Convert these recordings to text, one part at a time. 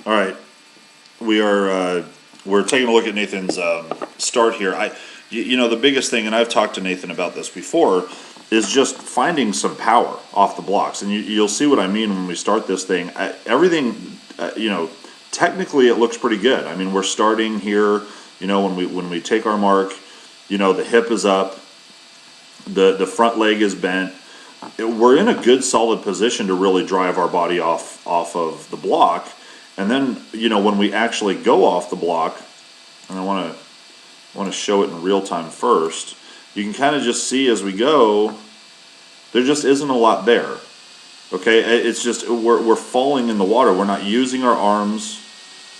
All right, we're taking a look at Nathan's start here. The biggest thing, and I've talked to Nathan about this before, is just finding some power off the blocks, and you'll see what I mean when we start this thing. Everything, technically it looks pretty good. I mean, we're starting here. When we take our mark, the hip is up, the front leg is bent. We're in a good solid position to really drive our body off of the block. And then, when we actually go off the block, and I want to show it in real time first, you can kind of just see as we go, there just isn't a lot there. Okay, it's just we're falling in the water. We're not using our arms,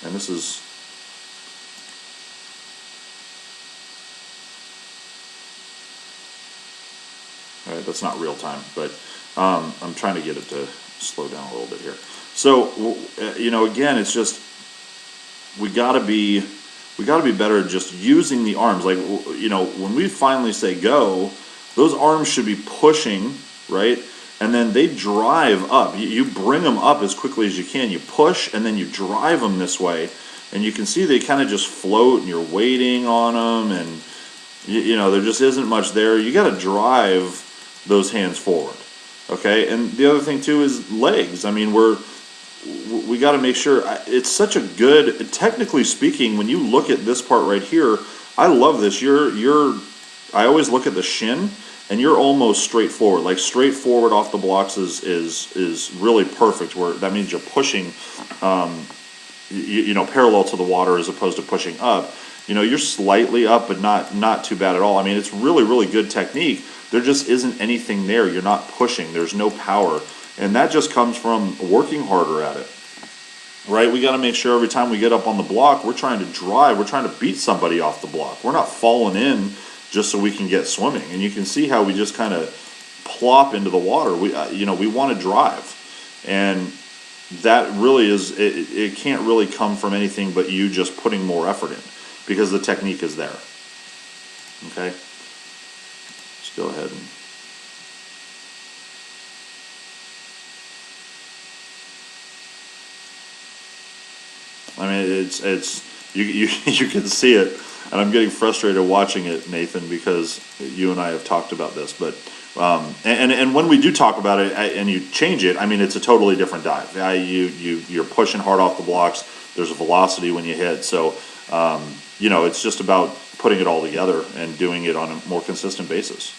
and this is. All right, that's not real time, but I'm trying to get it to slow down a little bit here. So, again, it's just we gotta be better at just using the arms. Like, when we finally say go, those arms should be pushing, right? And then they drive up. You bring them up as quickly as you can. You push, and then you drive them this way. And you can see they kind of just float, and you're waiting on them, and, there just isn't much there. You got to drive those hands forward, okay? And the other thing, too, is legs. I mean, we got to make sure it's such a good, technically speaking, when you look at this part right here, I love this. I always look at the shin, and you're almost straight forward. Like, straight forward off the blocks is really perfect, where that means you're pushing, parallel to the water as opposed to pushing up. You're slightly up, but not too bad at all. I mean, it's really, really good technique. There just isn't anything there. You're not pushing. There's no power. And that just comes from working harder at it, right? We got to make sure every time we get up on the block, we're trying to drive. We're trying to beat somebody off the block. We're not falling in just so we can get swimming. And you can see how we just kind of plop into the water. We want to drive. And that really is, it can't really come from anything but you just putting more effort in, because the technique is there. Okay? Let's go ahead and. I mean, you can see it, and I'm getting frustrated watching it, Nathan, because you and I have talked about this. But and when we do talk about it and you change it, I mean, it's a totally different dive. You're pushing hard off the blocks. There's a velocity when you hit. So it's just about putting it all together and doing it on a more consistent basis.